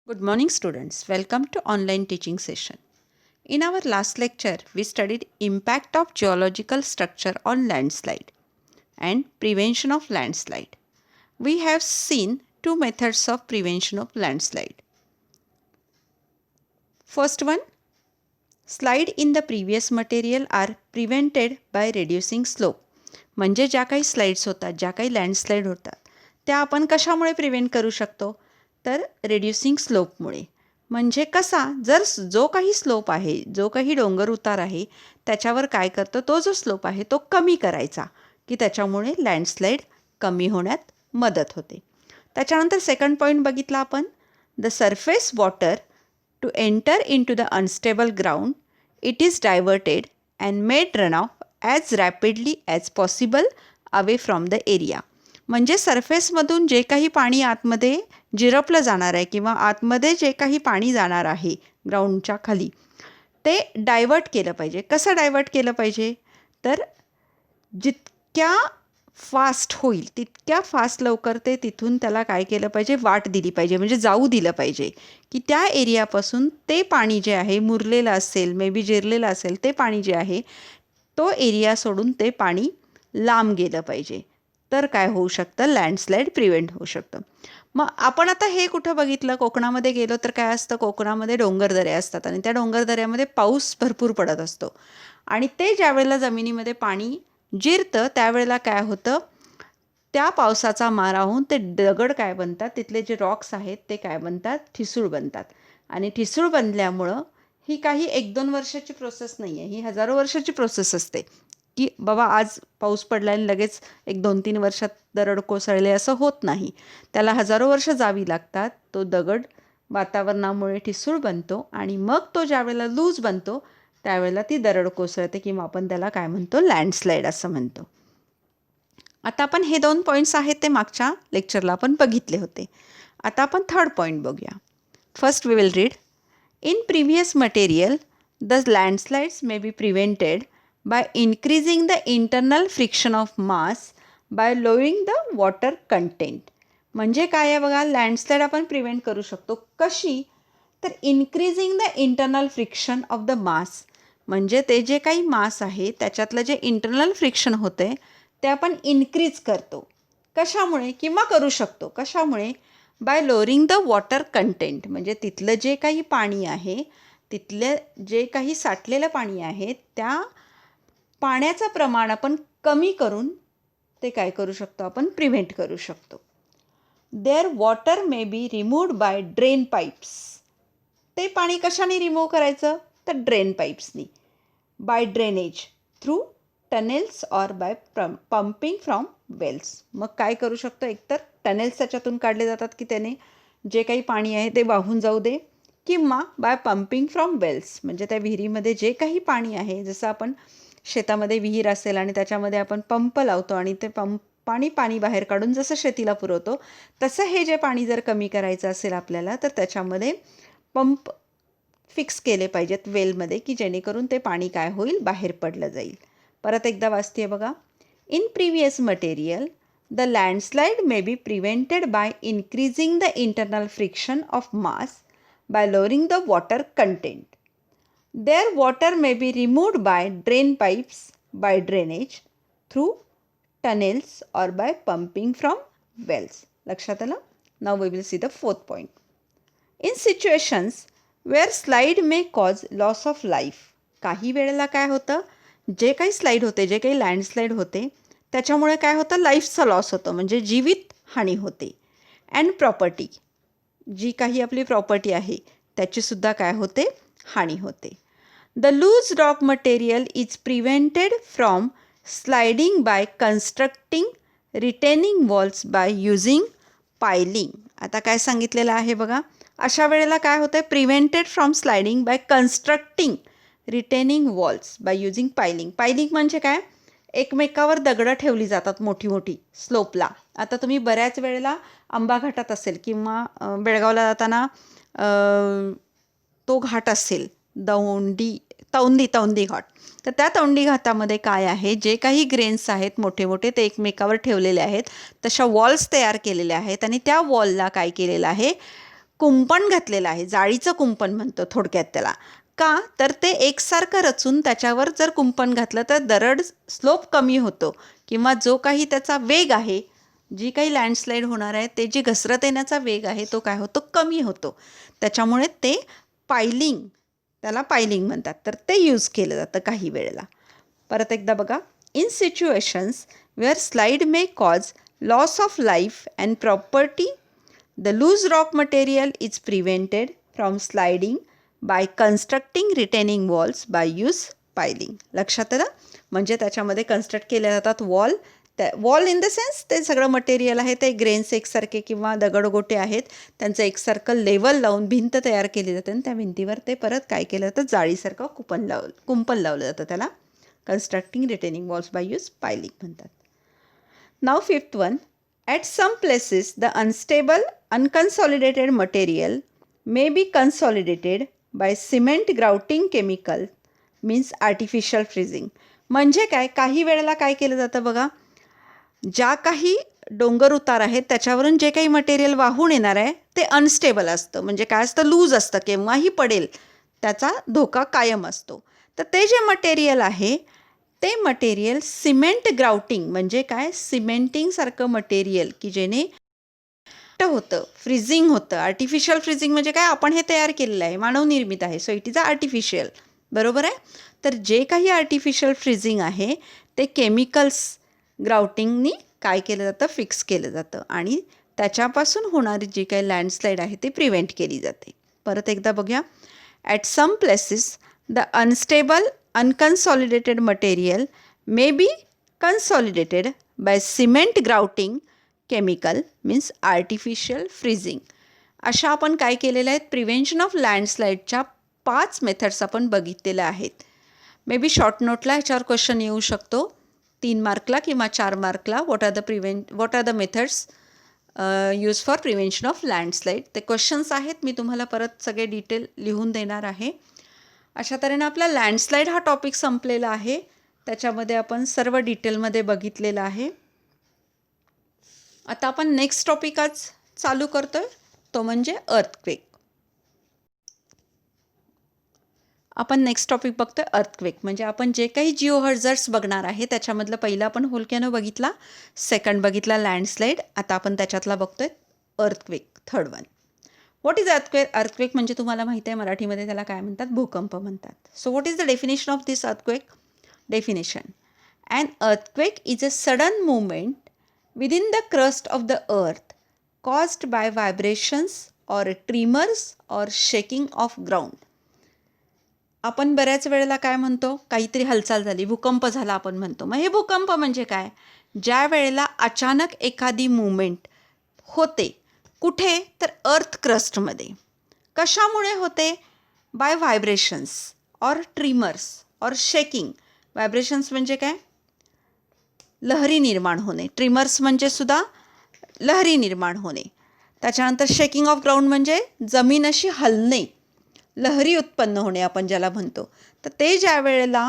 Good morning students. Welcome to online teaching session. In our last lecture, we studied impact of geological structure on landslide and prevention of landslide. We have seen two methods of prevention of landslide. First one, slide in the previous material are prevented by reducing slope. म्हणजे ज्या काही slides होतात, ज्या काही landslide होतात, त्या आपण कशामुळे प्रिव्हेंट करू शकतो? तर रेड्युसिंग स्लोपमुळे. म्हणजे कसा, जर जो काही स्लोप आहे, जो काही डोंगर उतार आहे, त्याच्यावर काय करतो, तो जो स्लोप आहे तो कमी करायचा, की त्याच्यामुळे लँडस्लाईड कमी होण्यात मदत होते. त्याच्यानंतर सेकंड पॉईंट बघितला आपण, the surface water to enter into the unstable ground, it is diverted and made run off as rapidly as possible away from the area. म्हणजे सरफेसमधून जे काही पाणी आतमध्ये जिरपलं जाणार आहे किंवा आतमध्ये जे काही पाणी जाणार आहे ग्राउंडच्या खाली, ते डायवर्ट केलं पाहिजे. कसं डायवर्ट केलं पाहिजे? तर जितक्या फास्ट होईल तितक्या फास्ट लवकर ते तिथून त्याला काय केलं पाहिजे, वाट दिली पाहिजे, म्हणजे जाऊ दिलं पाहिजे, की त्या एरियापासून ते पाणी जे आहे मुरलेलं असेल, मे बी जिरलेलं असेल, ते पाणी जे आहे तो एरिया सोडून ते पाणी लांब गेलं पाहिजे. तर काय होऊ शकतं, लँडस्लाईड प्रिव्हेंट होऊ शकतं. मग आपण आता हे कुठं बघितलं, कोकणामध्ये गेलो तर काय असतं, कोकणामध्ये डोंगरदऱ्या असतात आणि त्या डोंगरदऱ्यामध्ये पाऊस भरपूर पडत असतो आणि ते ज्यावेळेला जमिनीमध्ये पाणी जिरतं त्यावेळेला काय होतं, त्या पावसाचा मारा होऊन ते दगड काय बनतात, तिथले जे रॉक्स आहेत ते काय बनतात, ठिसूळ बनतात. आणि ठिसूळ बनल्यामुळं ही काही 1-2 वर्षाची प्रोसेस नाही आहे, ही हजारो वर्षाची प्रोसेस असते, की बाबा आज पाऊस पडला आणि लगेच 1-2-3 वर्षात दरड कोसळले असं होत नाही. त्याला हजारो वर्ष जावी लागतात. तो दगड वातावरणामुळे ठिसूळ बनतो आणि मग तो ज्यावेळेला लूज बनतो त्यावेळेला ती दरड कोसळते किंवा आपण त्याला काय म्हणतो, लँडस्लाईड असं म्हणतो. आता आपण हे 2 पॉईंट्स आहेत ते मागच्या लेक्चरला आपण बघितले होते. आता आपण थर्ड पॉईंट बघूया. First we will read, in previous material, the landslides may be prevented by increasing the internal friction of mass by lowering the water content. म्हणजे काय आहे बघा, लँडस्लाईड आपण प्रिव्हेंट करू शकतो. कशी? तर increasing the internal friction of the mass. म्हणजे ते जे काही मास आहे त्याच्यातलं जे इंटरनल फ्रिक्शन होते ते आपण इन्क्रीज करतो. कशामुळे? किंवा करू शकतो. कशामुळे? Bye lowering the water content. म्हणजे तिथलं जे काही पाणी आहे, तिथले जे काही साठलेलं पाणी आहे, त्या पाण्याचं प्रमाण आपण कमी करून ते काय करू शकतो, आपण प्रिव्हेंट करू शकतो. There water may be removed by drain pipes. ते पाणी कशाने रिमूव्ह करायचं? तर ड्रेन पाईप्सनी. By drainage through tunnels or by pumping from wells. मग काय करू शकतो, एकतर टनेल्स त्याच्यातून काढले जातात की त्याने जे काही पाणी आहे ते वाहून जाऊ दे, किंवा बाय पंपिंग फ्रॉम वेल्स. म्हणजे त्या विहिरीमध्ये जे काही पाणी आहे, जसं आपण शेतामध्ये विहीर असेल आणि त्याच्यामध्ये आपण पंप लावतो आणि ते पाणी बाहेर काढून जसं शेतीला पुरवतो, तसं हे जे पाणी जर कमी करायचं असेल आपल्याला, तर त्याच्यामध्ये पंप फिक्स केले पाहिजेत वेलमध्ये, की जेणेकरून ते पाणी काय होईल, बाहेर पडलं जाईल. परत एकदा वाचते बघा. In previous material, the landslide may be prevented by increasing the internal friction of mass by lowering the water content. There water may be removed by drain pipes, by drainage through tunnels or by pumping from wells. लक्षात आलं? Now we will see the fourth point. In situations where slide may cause loss of life. काही वेळेला काय होतं, जे काही slide होते, जे काही लँडस्लाईड होते, त्याच्यामुळे काय होतं, लाईफचा लॉस होतो, म्हणजे जीवित हानी होते. अँड प्रॉपर्टी, जी काही आपली प्रॉपर्टी आहे त्याचीसुद्धा काय होते, हानी होते. The loose rock material is prevented from sliding by constructing retaining walls by using piling. आता काय सांगितलेलं आहे बघा, अशा वेळेला काय होतं, prevented from sliding by constructing retaining walls by using piling. Piling म्हणजे काय, एकमेकावर दगडं ठेवली जातात मोठी मोठी स्लोपला. आता तुम्ही बऱ्याच वेळेला आंबा घाटात असेल किंवा बेळगावला जाताना तो घाट असेल, तौंदी घाट. तर त्या तौंदी घाटामध्ये काय आहे, जे काही ग्रेन्स आहेत मोठे मोठे ते एकमेकावर ठेवलेले आहेत, तशा वॉल्स तयार केलेल्या आहेत आणि त्या वॉलला काय केलेलं आहे, कुंपण घातलेलं आहे, जाळीचं कुंपण म्हणतो थोडक्यात त्याला. का तर ते एकसारखं रचून त्याच्यावर जर कुंपण घातलं तर दरड स्लोप कमी होतो किंवा जो काही त्याचा वेग आहे, जी काही लँडस्लाईड होणार आहे ते जी घसरत येण्याचा वेग आहे तो काय होतो, कमी होतो. त्याच्यामुळे ते पायलिंग, त्याला पायलिंग म्हणतात, तर ते यूज केलं जातं काही वेळेला. परत एकदा बघा, in situations where slide may cause loss of life and property, the loose rock material is prevented from sliding by constructing retaining walls by use piling. लक्षात आलं? म्हणजे त्याच्यामध्ये कन्स्ट्रक्ट केले जातात वॉल. त्या वॉल इन द सेन्स ते सगळं material आहे ते ग्रेन्स एकसारखे किंवा दगडगोटे आहेत, त्यांचं एकसारखं लेवल लावून भिंत तयार केली जाते आणि त्या भिंतीवर ते परत काय केलं जातं, जाळीसारखं कुंपण लावलं जातं. त्याला constructing retaining walls by use piling म्हणतात. Now fifth one, at some places the unstable unconsolidated material may be consolidated by cement grouting chemical means artificial freezing. म्हणजे काय, काही वेळेला काय केलं जातं बघा, ज्या काही डोंगर उतार आहेत त्याच्यावरून जे काही मटेरियल वाहून येणार आहे ते अनस्टेबल असतं. म्हणजे काय असतं, लूज असतं, केव्हाही पडेल, त्याचा धोका कायम असतो. तर ते जे मटेरियल आहे ते मटेरियल सिमेंट ग्राउटिंग म्हणजे काय, सिमेंटिंगसारखं मटेरियल की जेणे होतं, फ्रीजिंग होतं. आर्टिफिशियल फ्रीजिंग म्हणजे काय, आपण हे तयार केलेलं आहे, मानवनिर्मित आहे, so it is a artificial. बरोबर आहे? तर जे काही आर्टिफिशियल फ्रीजिंग आहे ते केमिकल्स ग्राउटिंगनी काय केलं जातं, फिक्स केलं जातं आणि त्याच्यापासून होणारी जी काही लँडस्लाईड आहे ती प्रिव्हेंट केली जाते. परत एकदा बघूया, at some places the unstable unconsolidated material may be consolidated by cement grouting chemical means artificial freezing. अशा आपण काय केलेल्या आहेत, प्रिव्हेन्शन ऑफ लँडस्लाईडच्या 5 मेथड्स आपण बघितलेल्या आहेत. मे बी शॉर्ट नोटला ह्याच्यावर क्वेश्चन येऊ शकतो, 3 मार्कला किंवा 4 मार्कला. What are the methods use for prevention of landslide. ते क्वेश्चन्स आहेत, मी तुम्हाला परत सगळे डिटेल लिहून देणार आहे. अशा तऱ्हेने आपला लँडस्लाईड हा टॉपिक संपलेला आहे. त्याच्यामध्ये आपण सर्व डिटेलमध्ये बघितलेलं आहे. आता आपण नेक्स्ट टॉपिक आज चालू करतोय, तो म्हणजे अर्थक्वेक. आपण नेक्स्ट टॉपिक बघतोय अर्थक्वेक. म्हणजे आपण जे काही जिओ हॅझार्ड्स बघणार आहे त्याच्यामधलं पहिलं आपण व्होल्कॅनो बघितला, सेकंड बघितला लँडस्लाईड, आता आपण त्याच्यातला बघतोय earthquake, third one. What is earthquake? Earthquake म्हणजे तुम्हाला माहिती आहे मराठीमध्ये त्याला काय म्हणतात, भूकंप म्हणतात. So what is the definition of this earthquake? Definition, an earthquake is a sudden movement within the crust of the earth caused by vibrations or tremors or shaking of ground. आपण बऱ्याच वेळेला काय म्हणतो, काहीतरी हालचाल झाली, भूकंप झाला आपण म्हणतो. मग हे भूकंप म्हणजे काय, ज्या वेळेला अचानक एखादी मूवमेंट होते, कुठे तर अर्थ क्रस्टमध्ये. कशामुळे होते? By vibrations or tremors or shaking. Vibrations म्हणजे काय, लहरी निर्माण होणे. ट्रिमर्स म्हणजे सुद्धा लहरी निर्माण होणे. त्याच्यानंतर शेकिंग ऑफ ग्राउंड म्हणजे जमीन अशी हलणे, लहरी उत्पन्न होणे आपण ज्याला म्हणतो. तर ते ज्या वेळेला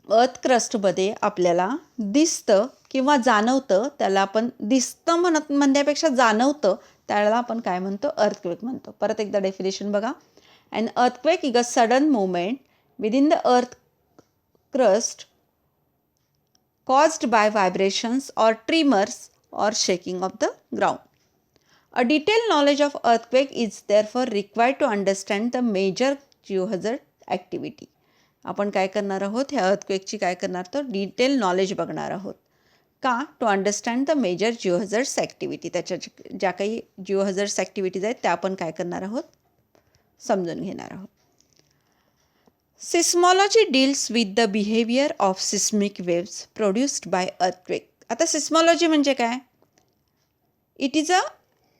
अर्थ क्रस्टमध्ये आपल्याला दिसतं किंवा जाणवतं, त्याला आपण दिसतं म्हणण्यापेक्षा जाणवतं, त्याला आपण काय म्हणतो, अर्थक्वेक म्हणतो. परत एकदा डेफिनेशन बघा, and earthquake is a sudden movement within the earth crust caused by vibrations or tremors or shaking of the ground. A detailed knowledge of earthquake is therefore required to understand the major geohazard activity. आपण काय करणार आहोत, ह्या अर्थक्वेकची काय करणार, तर detail knowledge बघणार आहोत. का? To understand the major geohazards activity. त्याच्या ज्या काही जिओहझर्ड्स ॲक्टिव्हिटीज आहेत त्या आपण काय करणार आहोत, समजून घेणार आहोत. Seismology deals with the behavior of seismic waves produced by earthquake. आता सिस्मॉलॉजी म्हणजे काय? It is a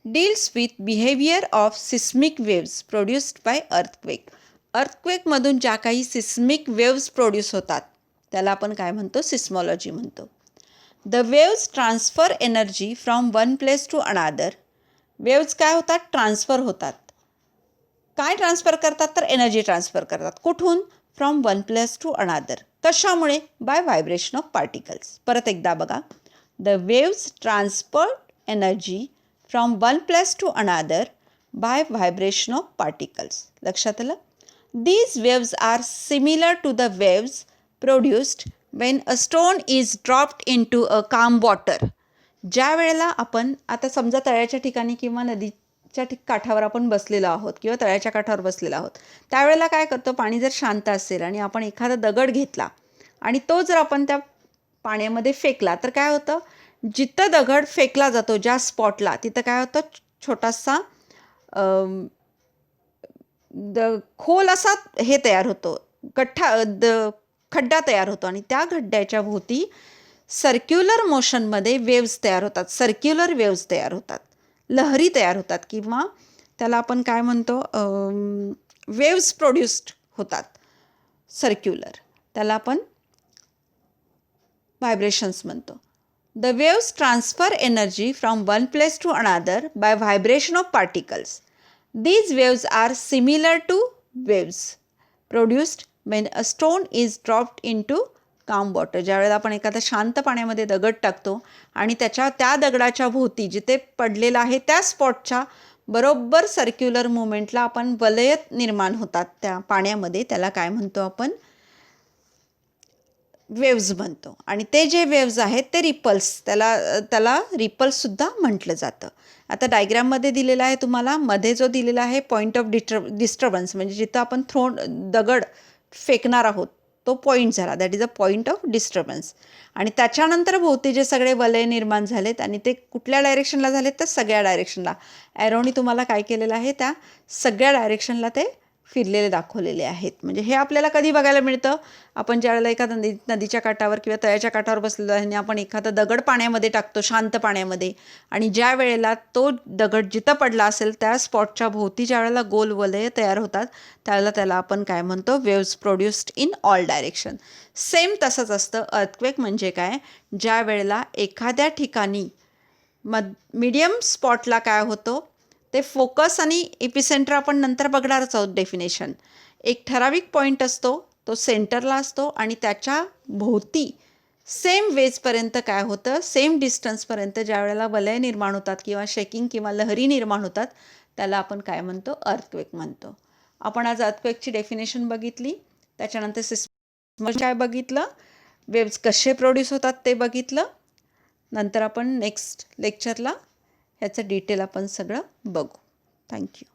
deals with behaviour of seismic waves produced by earthquake. अर्थक्वेकमधून ज्या काही सिस्मिक वेव्स प्रोड्यूस होतात त्याला आपण काय म्हणतो, सिस्मॉलॉजी म्हणतो. The waves transfer energy from one place to another. Waves काय होतात, ट्रान्सफर होतात. काय ट्रान्सफर करतात, तर एनर्जी ट्रान्सफर करतात. कुठून? From one place to another. कशामुळे? By vibration of particles. परत एकदा बघा, the waves transfer energy from one place to another by vibration of particles. लक्षात आलं? These waves are similar to the waves produced when a stone is dropped into a calm water. ज्या वेळेला आपण आता समजा तळ्याच्या ठिकाणी किंवा नदीच्या काठावर आपण बसलेलो आहोत किंवा तळ्याच्या काठावर बसलेलो आहोत, त्यावेळेला काय करतो, पाणी जर शांत असेल आणि आपण एखादा दगड घेतला आणि तो जर आपण त्या पाण्यामध्ये फेकला तर काय होतं, जिथं दगड फेकला जातो ज्या स्पॉटला, तिथं काय होतं, छोटासा खोल असा हे तयार होतो, खड्डा तयार होतो आणि त्या खड्ड्याच्या भोवती सर्क्युलर मोशनमध्ये वेव्स तयार होतात, सर्क्युलर वेव्स तयार होतात, लहरी तयार होतात किंवा त्याला आपण काय म्हणतो, वेव्स प्रोड्यूस्ड होतात सर्क्युलर, त्याला आपण व्हायब्रेशन्स म्हणतो. The waves transfer energy from one place to another by vibration of particles. These waves are similar to waves produced when a stone is dropped into calm water. ज्यावेळेला आपण एखाद्या शांत पाण्यामध्ये दगड टाकतो आणि त्या दगडाच्या भोवती जिथे पडलेला आहे त्या स्पॉटच्या बरोबर सर्क्युलर मुवमेंटला आपण वलय निर्माण होतात त्या पाण्यामध्ये, त्याला काय म्हणतो आपण, वेव्ज म्हणतो. आणि ते जे वेव्ज आहेत ते रिपल्स, त्याला रिपल्ससुद्धा म्हटलं जातं. आता डायग्राममध्ये दिलेला आहे तुम्हाला, मध्ये जो दिलेला आहे पॉईंट ऑफ डिस्टर्बन्स, म्हणजे जिथं आपण दगड फेकणार आहोत तो पॉईंट झाला, that is a point of disturbance. आणि त्याच्यानंतर भोवती जे सगळे वलय निर्माण झालेत आणि ते कुठल्या डायरेक्शनला झालेत, तर सगळ्या डायरेक्शनला. ॲरोनी तुम्हाला काय केलेलं आहे, त्या सगळ्या डायरेक्शनला ते फिरलेले दाखवलेले आहेत. म्हणजे हे आपल्याला कधी बघायला मिळतं, आपण ज्यावेळेला एखाद्या नदीच्या काठावर किंवा तळ्याच्या काठावर बसलेलो आहे आणि आपण एखादा दगड पाण्यामध्ये टाकतो, शांत पाण्यामध्ये, आणि ज्या वेळेला तो दगड जिथं पडला असेल त्या स्पॉटच्या भोवती ज्या वेळेला गोल वलय तयार होतात त्यावेळेला त्याला आपण काय म्हणतो, waves produced in all direction. Same तसंच असतं अर्थक्वेक म्हणजे काय, ज्या वेळेला एखाद्या ठिकाणी मीडियम स्पॉटला काय होतं, ते फोकस आणि एपिसेंटर आपण नंतर बघणारच आहोत डेफिनेशन. एक ठराविक पॉईंट असतो, तो सेंटरला असतो आणि त्याच्या भोवती सेम वेजपर्यंत काय होतं, सेम डिस्टन्सपर्यंत ज्या वेळेला वलय निर्माण होतात किंवा शेकिंग किंवा लहरी निर्माण होतात त्याला आपण काय म्हणतो, अर्थक्वेक म्हणतो. आपण आज अर्थक्वेकची डेफिनेशन बघितली, त्याच्यानंतर सिस्टम काय बघितलं, वेव्स कसे प्रोड्यूस होतात ते बघितलं. नंतर आपण नेक्स्ट लेक्चरला ह्याचं डिटेल आपण सगळं बघू. थँक्यू.